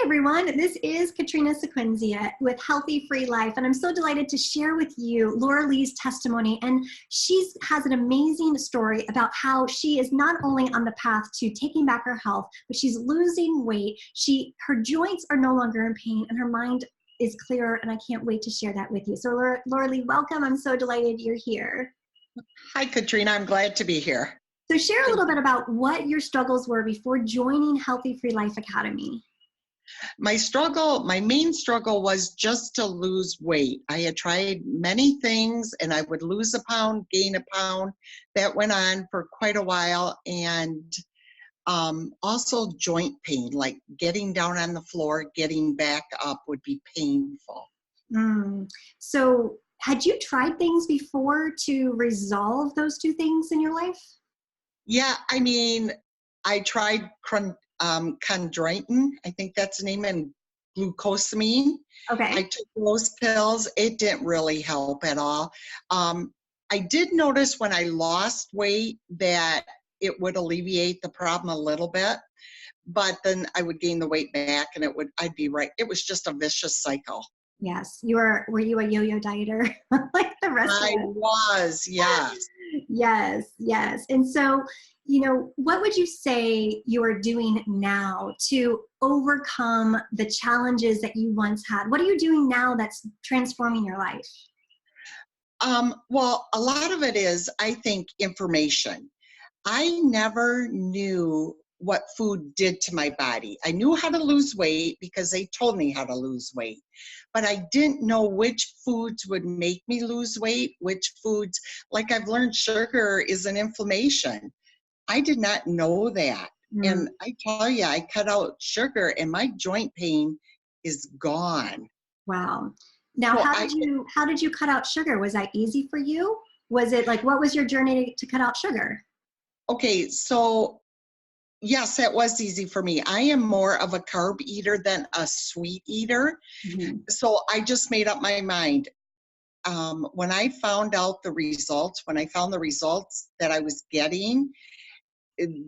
everyone. This is Katrina Sequenzia with Healthy Free Life, and I'm so delighted to share with you Lorilee's testimony. And she has an amazing story about how she is not only on the path to taking back her health, but she's losing weight. Her joints are no longer in pain, and her mind is clearer, and I can't wait to share that with you. So Lorilee, welcome. I'm so delighted you're here. Hi, Katrina. I'm glad to be here. So share a little bit about what your struggles were before joining Healthy Free Life Academy. My main struggle was just to lose weight. I had tried many things and I would lose a pound, gain a pound. That went on for quite a while. And also joint pain, like getting down on the floor, getting back up would be painful. So had you tried things before to resolve those two things in your life? Yeah, I mean, I tried chondroitin, I think that's the name, and glucosamine. Okay. I took those pills. It didn't really help at all. I did notice when I lost weight that it would alleviate the problem a little bit, but then I would gain the weight back and I'd be right. It was just a vicious cycle. Yes. Were you a yo-yo dieter like the rest of us? I was, yes. Yes. And so, what would you say you are doing now to overcome the challenges that you once had? What are you doing now that's transforming your life? Well, a lot of it is, I think, information. I never knew what food did to my body. I knew how to lose weight because they told me how to lose weight, but I didn't know which foods would make me lose weight, which foods, like I've learned sugar is an inflammation. I did not know that. And I tell you, I cut out sugar and my joint pain is gone. Wow. Now, So how did you cut out sugar? Was that easy for you? Was it like, what was your journey to cut out sugar? Okay, so yes, it was easy for me. I am more of a carb eater than a sweet eater. Mm-hmm. So I just made up my mind. When I found the results that I was getting,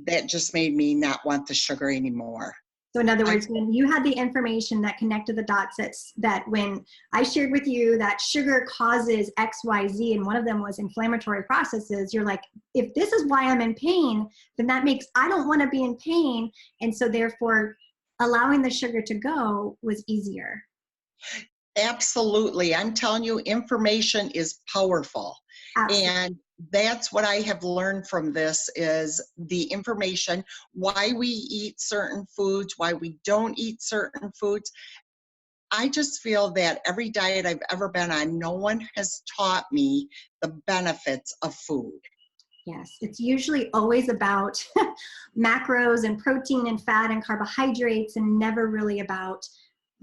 that just made me not want the sugar anymore. So in other words, when you had the information that connected the dots, that when I shared with you that sugar causes X, Y, Z, and one of them was inflammatory processes, you're like, if this is why I'm in pain, then that makes, I don't want to be in pain. And so therefore, allowing the sugar to go was easier. Absolutely. I'm telling you, information is powerful. Absolutely. And that's what I have learned from this is the information, why we eat certain foods, why we don't eat certain foods. I just feel that every diet I've ever been on, no one has taught me the benefits of food. Yes, it's usually always about macros and protein and fat and carbohydrates and never really about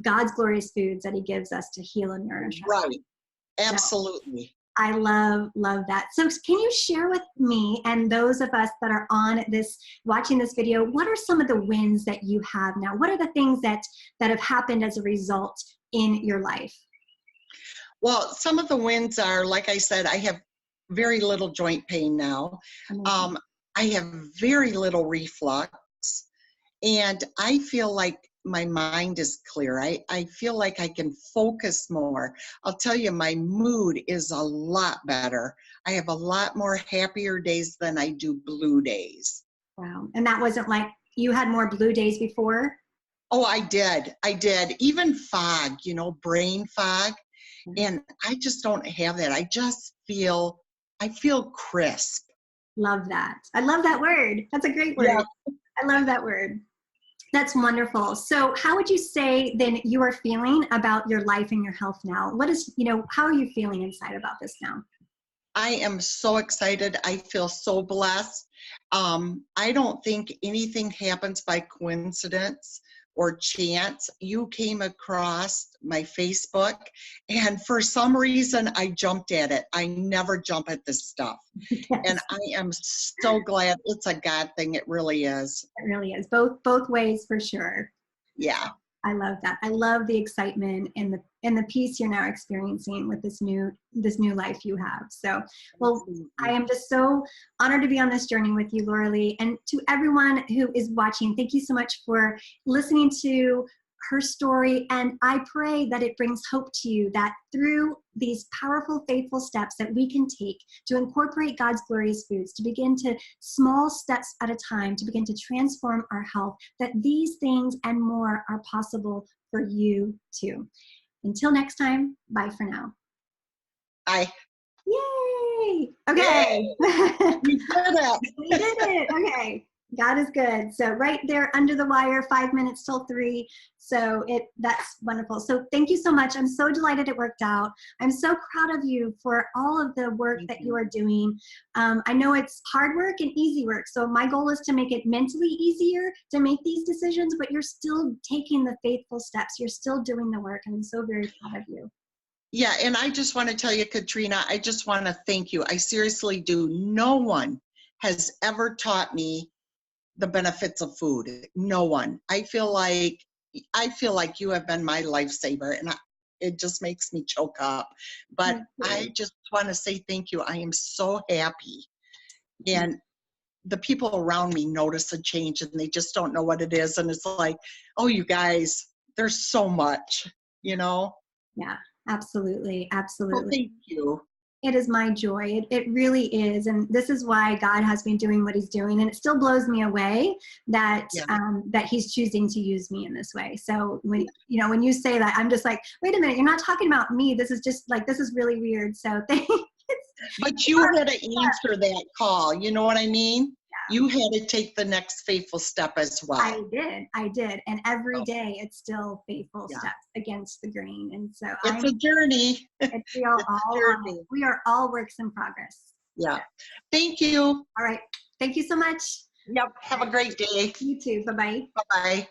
God's glorious foods that he gives us to heal and nourish us. Right. Absolutely. So, I love that. So can you share with me and those of us that are watching this video, what are some of the wins that you have now? What are the things that have happened as a result in your life? Well, some of the wins are, like I said, I have very little joint pain now. I have very little reflux, and I feel like my mind is clear. I feel like I can focus more. I'll tell you, my mood is a lot better. I have a lot more happier days than I do blue days. Wow. And that wasn't like you had more blue days before? Oh, I did. Even fog, brain fog. And I just don't have that. I feel crisp. Love that. I love that word. That's a great word. Yeah. I love that word. That's wonderful. So how would you say then you are feeling about your life and your health now? How are you feeling inside about this now? I am so excited. I feel so blessed. I don't think anything happens by coincidence or chance. You came across my Facebook, and for some reason I jumped at it. I never jump at this stuff. Yes. And I am so glad. It's a God thing. It really is. It really is. Both ways for sure. Yeah. I love that. I love the excitement and the peace you're now experiencing with this new life you have. So, well, I am just so honored to be on this journey with you, Lorilee, and to everyone who is watching. Thank you so much for listening to her story, and I pray that it brings hope to you, that through these powerful, faithful steps that we can take to incorporate God's glorious foods, to begin to small steps at a time, to begin to transform our health, that these things and more are possible for you too. Until next time, bye for now. Bye. Yay! Okay. Yay. We did it. We did it. Okay. God is good. So right there under the wire, 5 minutes till 3. So that's wonderful. So thank you so much. I'm so delighted it worked out. I'm so proud of you for all of the work that you are doing. I know it's hard work and easy work. So my goal is to make it mentally easier to make these decisions, but you're still taking the faithful steps. You're still doing the work. And I'm so very proud of you. Yeah, and I just want to tell you, Katrina, I just want to thank you. I seriously do. No one has ever taught me the benefits of food. No one. I feel like you have been my lifesaver, and it just makes me choke up. But I just want to say thank you. I am so happy. And the people around me notice a change, and they just don't know what it is. And it's like, oh, you guys, there's so much, you know? Yeah, absolutely. Absolutely. Well, thank you. It is my joy. It really is. And this is why God has been doing what he's doing. And it still blows me away that, that he's choosing to use me in this way. So when you say that, I'm just like, wait a minute, you're not talking about me. This is just like, this is really weird. So thanks. But you had to answer that call. You know what I mean? Yeah. You had to take the next faithful step as well. I did. And every day it's still faithful steps against the grain. And so it's a journey. We are all works in progress. Yeah. Thank you. All right. Thank you so much. Yep. Have a great day. You too. Bye-bye. Bye-bye.